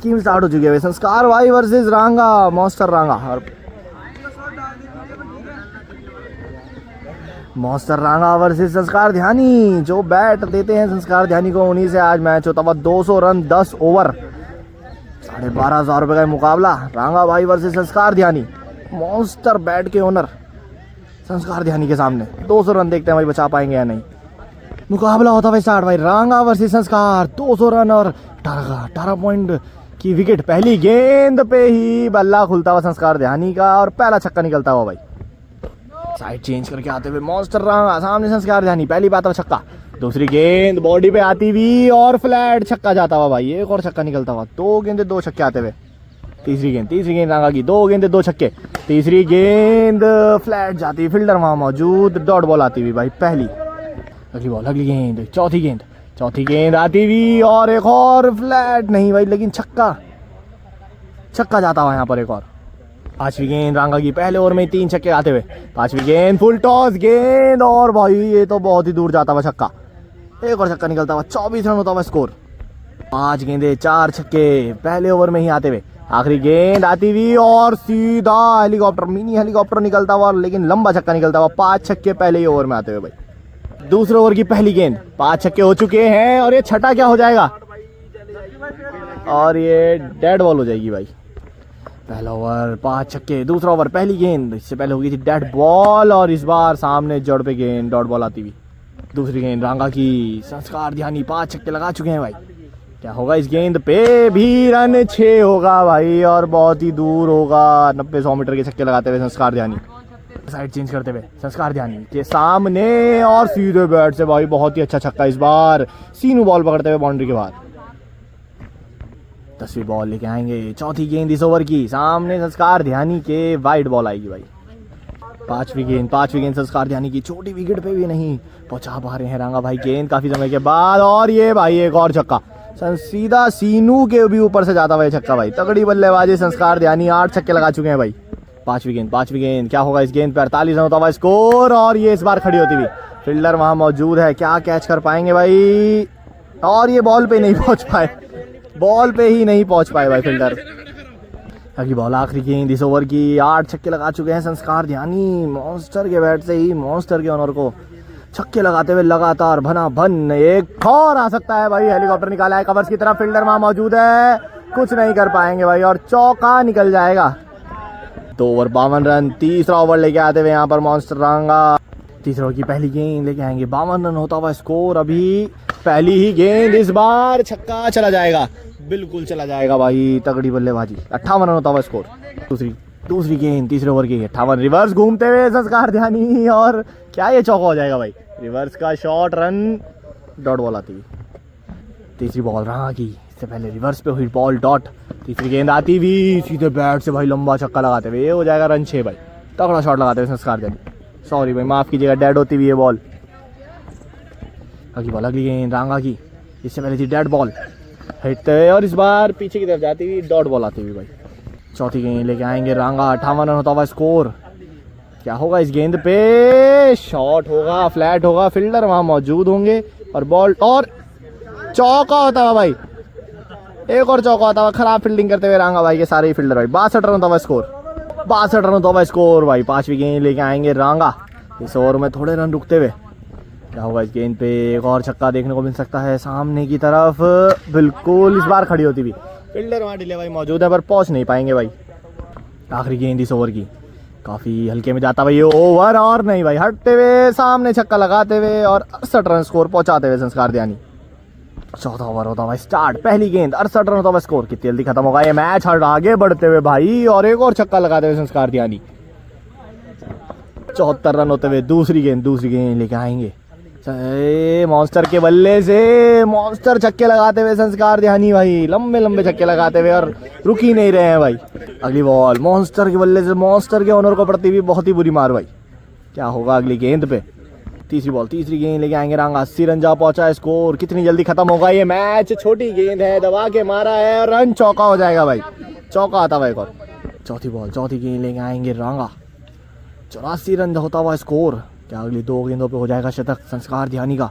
Scheme start हो चुकी है। संस्कार भाई वर्सेस रांगा, मॉन्स्टर रांगा। और मॉन्स्टर रांगा वर्सेस संस्कार ध्यानी। जो बैट देते हैं संस्कार ध्यानी को, उन्हीं से आज मैच होता हुआ। 200 रन 10 ओवर, 12,500 रुपये का मुकाबला। रांगा भाई वर्सेस संस्कार ध्यानी। मॉन्स्टर बैट के ओनर संस्कार ध्यानी के सामने 200 रन देखते हैं भाई बचा पाएंगे या नहीं। मुकाबला होता है स्टार्ट भाई। रांगा वर्सेस संस्कार, 200 रन और 18 पॉइंट की विकेट। पहली गेंद पे ही बल्ला खुलता हुआ संस्कार ध्यानी का और पहला छक्का निकलता हुआ भाई। साइड चेंज करके आते हुए मॉन्स्टर रांगा, सामने संस्कार ध्यानी। पहली बात छक्का। दूसरी गेंद बॉडी पे आती हुई और फ्लैट छक्का जाता हुआ भाई। एक और छक्का निकलता हुआ। 2 गेंदे 2 छक्के आते हुए। तीसरी गेंद रांगा की। 2 गेंदे 2 छक्के। तीसरी गेंद फ्लैट जाती, फील्डर वहां मौजूद, डॉट बॉल आती हुई भाई। पहली। अगली गेंद, चौथी गेंद आती हुई और एक और फ्लैट नहीं भाई, लेकिन छक्का जाता हुआ यहाँ पर एक और। 5वीं गेंद रांगा की। पहले ओवर में 3 छक्के आते हुए। 5वीं गेंद फुल टॉस गेंद और भाई ये तो बहुत ही दूर जाता हुआ छक्का। एक और छक्का निकलता हुआ। 24 रन होता हुआ स्कोर। 5 गेंदे 4 छक्के पहले ओवर में ही आते हुए। आखिरी गेंद आती हुई और सीधा हेलीकॉप्टर, मिनी हेलीकॉप्टर निकलता हुआ, लेकिन लंबा छक्का निकलता हुआ। 5 छक्के पहले ही ओवर में आते हुए भाई। दूसरे ओवर की पहली गेंद। 5 छक्के हो चुके हैं और ये छठा क्या हो जाएगा, और ये डेड बॉल हो जाएगी भाई। पहला ओवर 5 छक्के। दूसरा ओवर पहली गेंद, इससे पहले हो गई थी डेड बॉल और इस बार सामने जड़ पे गेंद, डॉट बॉल आती हुई। दूसरी गेंद रांगा की। संस्कार ध्यानी 5 छक्के लगा चुके हैं भाई। क्या होगा इस गेंद पे भी? रन 6 होगा भाई और बहुत ही दूर होगा। 90-100 मीटर के छक्के लगाते हुए संस्कार ध्यानी। साइड चेंज करते हुए संस्कार ध्यानी के सामने और सीधे बैट से भाई बहुत ही अच्छा छक्का। इस बार सीनू बॉल पकड़ते हुए बाउंड्री के बाद। 10वीं बॉल लेके आएंगे। चौथी गेंद इस ओवर की। सामने संस्कार ध्यानी के वाइड बॉल आएगी भाई। 5वीं गेंद संस्कार ध्यानी की। छोटी विकेट पे भी नहीं पहुंचा पा रहे हैं रांगा भाई गेंद काफी समय के बाद। और ये भाई एक और छक्का, सीधा सीनू के भी ऊपर से जाता हुआ छक्का भाई। तगड़ी बल्लेबाजी संस्कार ध्यानी। 8 छक्के लगा चुके हैं भाई। 5वीं गेंद। क्या होगा इस गेंद पे? 48 रन होता हुआ स्कोर और ये इस बार खड़ी होती हुई। फील्डर वहां मौजूद है, क्या कैच कर पाएंगे भाई? और ये बॉल पे नहीं पहुंच पाए, बॉल पे ही नहीं पहुंच पाए भाई फील्डर। अगली बॉल आखिरी गेंद इस ओवर की। 8 छक्के लगा चुके हैं संस्कार ध्यानी। मॉन्स्टर के बैट से ही मॉन्स्टर के ओनर को छक्के लगाते हुए लगातार भना भन। एक और आ सकता है भाई। हेलीकॉप्टर निकाला है कवर्स की तरफ, फील्डर वहां मौजूद है, कुछ नहीं कर पाएंगे भाई और चौका निकल जाएगा। 2 ओवर 52 रन। तीसरा ओवर लेके आते हुए यहाँ पर मॉन्स्टर रांगा। तीसरे ओवर की पहली गेंद लेके आएंगे। 52 रन होता हुआ स्कोर। अभी पहली ही गेंद, इस बार छक्का चला जाएगा, बिल्कुल चला जाएगा भाई। तगड़ी बल्लेबाजी। 58 रन होता हुआ स्कोर। दूसरी गेंद तीसरे ओवर की। 58 रिवर्स घूमते हुए संस्कार ध्यानी और क्या ये चौका हो जाएगा भाई? रिवर्स का शॉट, रन, डॉट बॉल आती हुई। तीसरी बॉल रांगा की। इससे पहले रिवर्स पे हुई बॉल, डॉट। तीसरी गेंद आती हुई सीधे बैट से भाई लंबा छक्का लगाते हुए। ये हो जाएगा रन 6 भाई। तगड़ा शॉट लगाते हुए संस्कार ध्यानी। सॉरी भाई, माफ कीजिएगा, डेड होती हुई ये बॉल। अगली गेंद रांगा की। इससे पहले थी डेड बॉल, हिटते हुए और इस बार पीछे की तरफ जाती हुई डॉट बॉल आती हुई भाई। चौथी गेंद लेके आएंगे रांगा। 58 रन होता हुआ स्कोर। क्या होगा इस गेंद पे? शॉट होगा, फ्लैट होगा, फील्डर वहां मौजूद होंगे और बॉल और चौका होता हुआ भाई। एक और चौका होता हुआ। खराब फील्डिंग करते हुए रांगा भाई के सारे ही फील्डर भाई। 62 रन होता हुआ स्कोर। 62 रन होता हुआ स्कोर भाई। 5वीं गेंद लेके आएंगे रांगा। इस ओवर में थोड़े रन रुकते हुए। क्या होगा इस गेंद पे? एक और छक्का देखने को मिल सकता है सामने की तरफ, बिल्कुल इस बार खड़ी होती हुई। फील्डर वहां ढीले भाई मौजूद है पर पहुंच नहीं पाएंगे भाई। आखिरी गेंद इस ओवर की। काफी हल्के में जाता भाई ये ओवर और नहीं भाई, हटते हुए सामने छक्का लगाते हुए और 68 रन स्कोर पहुंचाते हुए संस्कार ध्यानी। चौथा ओवर होता भाई स्टार्ट। पहली गेंद 68 रन होता हुआ स्कोर। कितनी जल्दी खत्म होगा ये मैच, हट आगे बढ़ते हुए भाई और एक और छक्का लगाते हुए संस्कार ध्यानी। 74 रन होते हुए दूसरी गेंद लेके आएंगे। मॉन्स्टर के बल्ले से मॉन्स्टर छक्के लगाते हुए संस्कार ध्यानी भाई। लंबे छक्के लगाते हुए और रुक ही नहीं रहे हैं भाई। अगली बॉल मॉन्स्टर के बल्ले से मॉन्स्टर के ओनर को पड़ती हुई बहुत ही बुरी मार भाई। क्या होगा अगली गेंद पे? तीसरी गेंद लेके आएंगे रांगा। 80 रन जा पहुंचा है स्कोर। कितनी जल्दी खत्म होगा ये मैच? छोटी गेंद है, दबा के मारा है और रन, चौका हो जाएगा भाई। चौका आता भाई एक और। चौथी गेंद लेके आएंगे रांगा। 84 रन होता हुआ स्कोर। क्या अगली 2 गेंदों पे हो जाएगा शतक संस्कार ध्यानी का?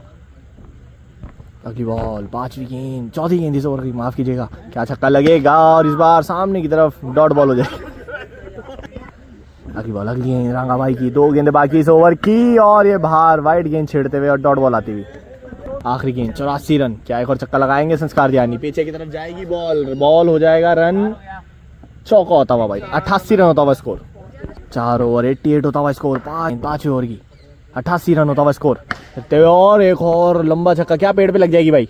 अगली बॉल, पांचवी गेंद, चौथी गेंद इस ओवर की, माफ कीजिएगा, क्या छक्का लगेगा और इस बार सामने की तरफ डॉट बॉल हो जाएगी। अगली बॉल, अगली गेंद रंगा भाई की, 2 गेंदें बाकी इस ओवर की और ये बाहर वाइड गेंद छेड़ते हुए और डॉट बॉल आती हुई। आखिरी गेंद, 84 रन, क्या एक और छक्का लगाएंगे संस्कार दियानी, पीछे की तरफ जाएगी बॉल, बॉल हो जाएगा रन, चौका होता हुआ भाई, 88 रन होता हुआ स्कोर। 4 ओवर 88 होता हुआ स्कोर, 5 ओवर की 88 रन होता हुआ स्कोर। और एक और लंबा छक्का, क्या पेड़ पे लग जाएगी भाई,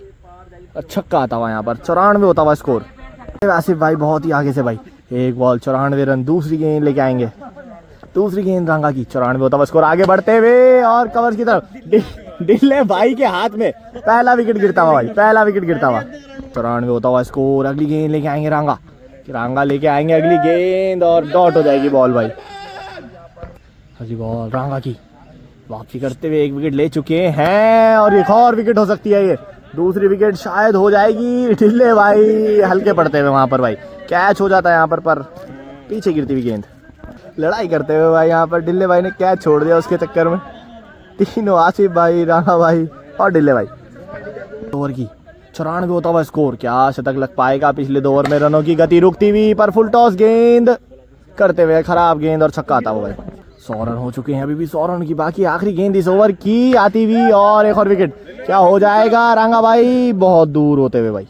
छक्का आता हुआ यहाँ पर, 94 होता हुआ स्कोर। आसिफ भाई बहुत ही आगे से भाई, एक बॉल 94 रन, दूसरी गेंद लेके आएंगे, दूसरी गेंद रंगा की, 94 होता हुआ स्कोर। आगे बढ़ते हुए और कवर्स की तरफ, डिल्ले भाई के हाथ में पहला विकेट गिरता हुआ भाई, पहला विकेट गिरता हुआ, 94 होता हुआ स्कोर। अगली गेंद लेके आएंगे रंगा, रंगा लेके आएंगे अगली गेंद और डॉट हो जाएगी बॉल भाई। अगली बॉल रंगा की, वापसी करते हुए 1 विकेट ले चुके हैं और एक और विकेट हो सकती है, ये दूसरी विकेट शायद हो जाएगी। ढिल्ले भाई हल्के पड़ते हुए वहां पर भाई, कैच हो जाता है यहाँ पर पीछे गिरती हुई गेंद, लड़ाई करते हुए भाई यहाँ पर ढिल्ले भाई ने कैच छोड़ दिया उसके चक्कर में। तीनों, आसिफ भाई, राणा भाई और ढिल्ले भाई। ओवर की 94 होता हुआ स्कोर, क्या शतक लग पाएगा, पिछले 2 ओवर में रनों की गति रुकती हुई पर फुल टॉस गेंद करते हुए खराब गेंद और छक्का आता हुआ भाई। 100 रन हो चुके हैं, अभी भी 100 रन की बाकी, आखिरी गेंद इस ओवर की आती हुई और एक और विकेट, क्या हो जाएगा रंगा भाई, बहुत दूर होते हुए भाई।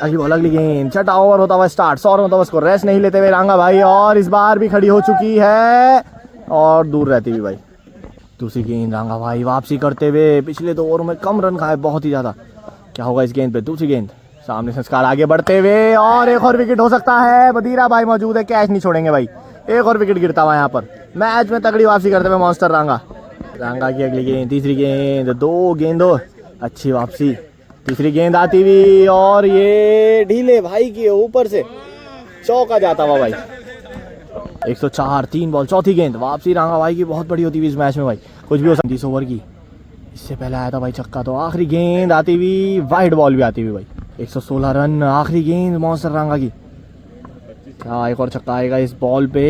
अगली बॉल, अगली गेंद, 6ठा ओवर होता हुआ स्टार्ट, 100 रन होता हुआ स्कोर, रेस्ट नहीं लेते हुए रंगा भाई और इस बार भी खड़ी हो चुकी है और दूर रहती हुई भाई। दूसरी गेंद रंगा भाई वापसी करते हुए, पिछले 2 ओवर में कम रन खाए बहुत ही ज्यादा, क्या होगा इस गेंद पे, दूसरी गेंद, सामने संस्कार आगे बढ़ते हुए और एक और विकेट हो सकता है। बदीरा भाई मौजूद है, कैच नहीं छोड़ेंगे भाई, एक और विकेट गिरता हुआ यहाँ पर। मैच में तगड़ी वापसी करते हुए मॉन्स्टर रंगा, रंगा की अगली गेंद, तीसरी गेंद, 2 गेंदों, अच्छी वापसी, तीसरी गेंद आती हुई और ये ढीले भाई के ऊपर से चौका जाता हुआ भाई। 104, 3 बॉल, चौथी गेंद, वापसी रंगा भाई की बहुत बड़ी होती हुई इस मैच में भाई, कुछ भी हो सकती। 30 ओवर की, इससे पहले आया था भाई छक्का, तो आखिरी गेंद आती हुई, वाइड बॉल भी आती हुई भाई। 116 रन, आखिरी गेंद मॉन्स्टर रंगा की, क्या एक और छक्का आएगा इस बॉल पे,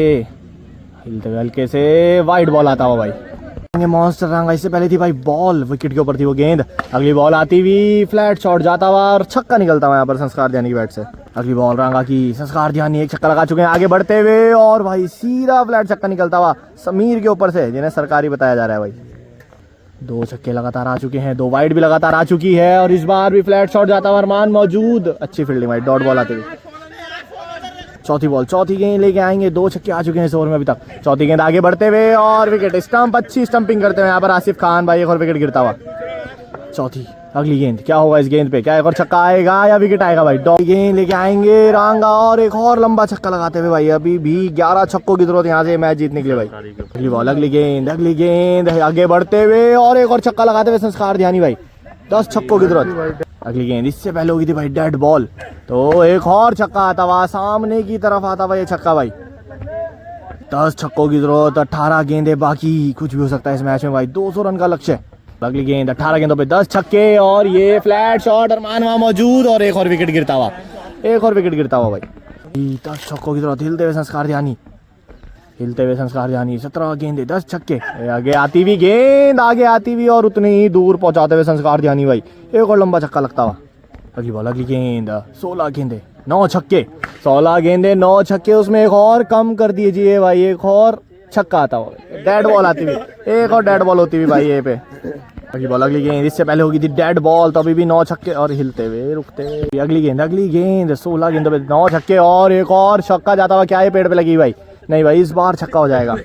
हिलते हुए हल्के से वाइड बॉल आता हुआ भाई। मॉन्स्टर रंगा, इससे पहले थी भाई बॉल, विकेट के ऊपर थी वो गेंद, अगली बॉल आती हुई, फ्लैट शॉट जाता हुआ और छक्का निकलता हुआ यहाँ पर संस्कार दियानी की बैट से। अगली बॉल रंगा की, संस्कार दियानी 1 छक्का लगा चुके हैं, आगे बढ़ते हुए और भाई सीधा फ्लैट छक्का निकलता हुआ समीर के ऊपर से, जिन्हें सरकारी बताया जा रहा है भाई। 2 छक्के लगातार आ चुके हैं, 2 वाइड भी लगातार आ चुकी है और इस बार भी फ्लैट शॉट जाता हुआ, अरमान मौजूद, अच्छी फील्डिंग भाई, डॉट बॉल आती हुई। चौथी बॉल, चौथी गेंद लेके आएंगे, 2 छक्के आ चुके हैं इस ओवर में अभी तक, चौथी गेंद आगे बढ़ते हुए और विकेट, स्टंप, अच्छी स्टंपिंग करते हुए यहाँ पर आसिफ खान भाई, एक और विकेट गिरता हुआ। चौथी, अगली गेंद, क्या होगा इस गेंद पे, क्या एक और छक्का आएगा या विकेट आएगा भाई। डॉट गेंद लेके आएंगे रंगा और एक और लंबा छक्का लगाते हुए भाई, अभी भी 11 छक्कों की जरूरत यहाँ से मैच जीतने के लिए भाई। अगली बॉल, अगली गेंद, अगली गेंद, आगे बढ़ते हुए और एक और छक्का लगाते हुए संस्कार दियानी भाई, 10 छक्कों की जरूरत। अगली गेंद, इससे पहले होगी थी भाई डेड बॉल, तो एक और छक्का आता हुआ, सामने की तरफ आता हुआ ये छक्का भाई। 10 छक्कों की जरूरत, 18 गेंदें बाकी, कुछ भी हो सकता है इस मैच में भाई, 200 रन का लक्ष्य। अगली गेंद, 18 गेंदों पे 10 छक्के और ये फ्लैट शॉट, अरमान वहां मौजूद और एक और विकेट गिरता हुआ, एक और विकेट गिरता हुआ भाई। 10 छक्कों की जरूरत, हिलते हुए संस्कार दियानी, हिलते हुए संस्कार दियानी, 17 गेंदे, 10 छक्के, आगे आती हुई गेंद, आगे आती हुई और उतनी ही दूर पहुंचाते हुए संस्कार दियानी भाई, एक और लंबा छक्का लगता हुआ। अगली बॉल, अगली गेंद, 16 गेंदे, 9 छक्के, 16 गेंदे 9 छक्के, उसमें एक और कम कर दीजिए भाई, एक और छक्का आता हुआ, डेड बॉल आती हुई, एक और डेड बॉल होती हुई भाई ये पे। अगली बॉल, अगली गेंद, इससे पहले होगी थी डेड बॉल, तो अभी भी 9 छक्के और हिलते हुए रुकते हुए। अगली गेंद, अगली गेंद, 16 गेंदों पे 9 छक्के और एक और छक्का जाता हुआ, क्या ये पेड़ पे लगी भाई, नहीं भाई इस बार छक्का हो जाएगा।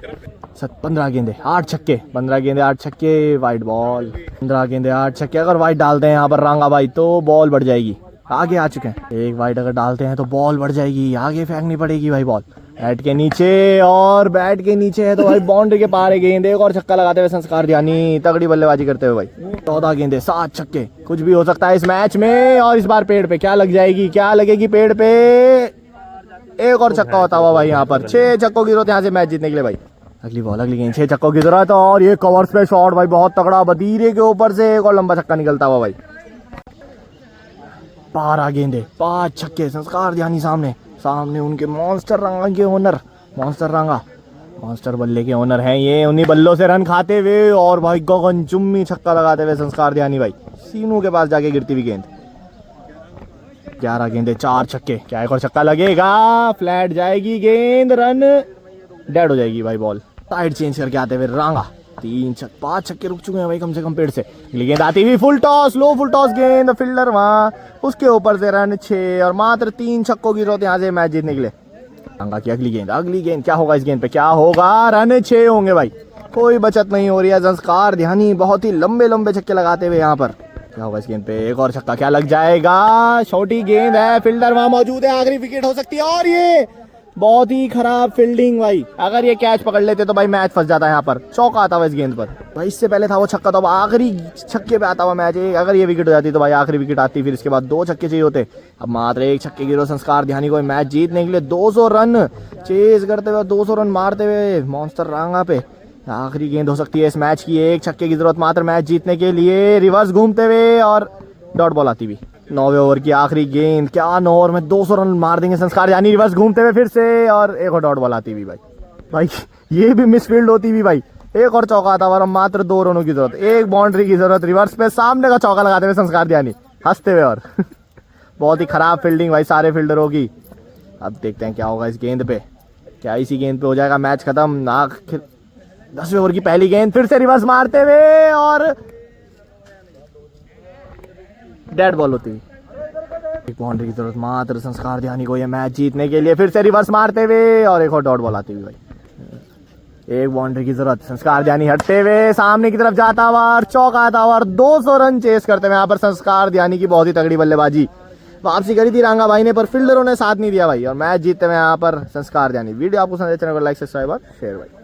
15 गेंदे, 8 छक्के, 15 गेंदे 8 छक्के, वाइड बॉल, 15 गेंदे 8 छक्के, अगर वाइड डालते हैं यहाँ पर रंगा भाई तो बॉल बढ़ जाएगी, आगे आ चुके हैं, एक वाइड अगर डालते हैं तो बॉल बढ़ जाएगी, आगे फेंकनी पड़ेगी भाई बॉल, बैट के नीचे और बैट के नीचे है तो भाई बाउंड्री के पार है गेंद, एक और छक्का लगाते हुए संस्कार दियानी, तगड़ी बल्लेबाजी करते हुए भाई। 14 गेंदे, 7 छक्के, कुछ भी हो सकता है इस मैच में और इस बार पेड़ पे क्या लग जाएगी, क्या लगेगी पेड़ पे, एक और छक्का होता हुआ भाई यहाँ पर। 6 छक्कों की जरूरत यहाँ से मैच जीतने के लिए भाई। अगली बॉल, अगली गेंद, 6 छक्कों की जरूरत और ये कवर्स पे शॉट भाई बहुत तगड़ा, बदीरे के ऊपर से एक और लंबा छक्का निकलता हुआ भाई। 12 गेंदे, 5 छक्के, संस्कार दियानी सामने, सामने उनके मॉन्स्टर रंगा के ओनर मॉन्स्टर रंगा, मॉन्स्टर बल्ले के ओनर हैं ये, उन्हीं बल्लों से रन खाते हुए और भाई गगनचुम्बी छक्का लगाते हुए संस्कार ध्यानी भाई सीनू के पास जाके गिरती हुई गेंद। 11 गेंदे 4 छक्के, क्या एक और छक्का लगेगा, फ्लैट जाएगी गेंद, रन डेड हो जाएगी भाई बॉल। साइड चेंज करके आते हुए रांगा 5 छक्के रुक चुके हैं भाई कम से कम पेड़ से। गेंद आती हुई फुल टॉस, लो फुल टॉस गेंद, फील्डर वहां, उसके ऊपर से रन 6 और मात्र 3 छक्कों की जरूरत यहाँ से मैच जीतने के लिए। रांगा की अगली गेंद क्या होगा इस गेंद पे, क्या होगा, रन 6 होंगे भाई, कोई बचत नहीं हो रही है। संस्कार ध्यानी बहुत ही लंबे लंबे छक्के लगाते हुए यहाँ पर, क्या होगा इस गेंद पे, एक और छक्का क्या लग जाएगा, छोटी गेंद है, फील्डर वहां मौजूद है, आखिरी विकेट हो सकती है और ये बहुत ही खराब फील्डिंग भाई, अगर ये कैच पकड़ लेते तो भाई मैच फंस जाता है यहाँ पर। चौका आता हुआ इस गेंद पर भाई, इससे पहले था वो छक्का, तो अब आखिरी छक्के पे आता हुआ मैच। अगर ये विकेट हो जाती तो भाई आखिरी विकेट आती, फिर इसके बाद 2 छक्के चाहिए होते, अब मात्र 1 छक्के गिरो संस्कार ध्यानी को मैच जीतने के लिए। 200 रन चेज करते हुए, 200 रन मारते हुए मॉन्स्टर रांगा पे, आखिरी गेंद हो सकती है इस मैच की, 1 छक्के की जरूरत मात्र मैच जीतने के लिए। रिवर्स घूमते हुए और डॉट बॉल आती हुई, 9वें ओवर की आखिरी गेंद, क्या 9 ओवर में 200 रन मार देंगे संस्कार यानी, रिवर्स घूमते हुए फिर से और एक और डॉट बॉल आती हुई भाई ये भी मिसफील्ड होती हुई भाई, एक और चौका आता और मात्र 2 रनों की जरूरत, 1 बाउंड्री की जरूरत, रिवर्स पे सामने का चौका लगाते हुए संस्कार यानी हंसते हुए और बहुत ही खराब फील्डिंग भाई सारे फील्डरों की। अब देखते हैं क्या होगा इस गेंद पे, क्या इसी गेंद पे हो जाएगा मैच खत्म। आखिर 10वें ओवर की पहली गेंद, फिर से रिवर्स मारते हुए और डेड बॉल होती है। एक बाउंड्री की जरूरत मात्र संस्कार ध्यानी को ये मैच जीतने के लिए, फिर से रिवर्स मारते हुए और एक और डॉट बॉल आती हुई भाई, 1 बाउंड्री की जरूरत, संस्कार ध्यानी हटते हुए सामने की तरफ जाता हुआ और चौका आता हुआ और 200 रन चेस करते हुए यहाँ पर संस्कार ध्यानी की बहुत ही तगड़ी बल्लेबाजी। वापसी करी थी रांगा भाई ने पर फील्डरों ने साथ नहीं दिया भाई और मैच जीतते हुए यहाँ पर संस्कार ध्यानी। वीडियो आपको पसंद है, चैनल को लाइक सब्सक्राइब और शेयर भाई।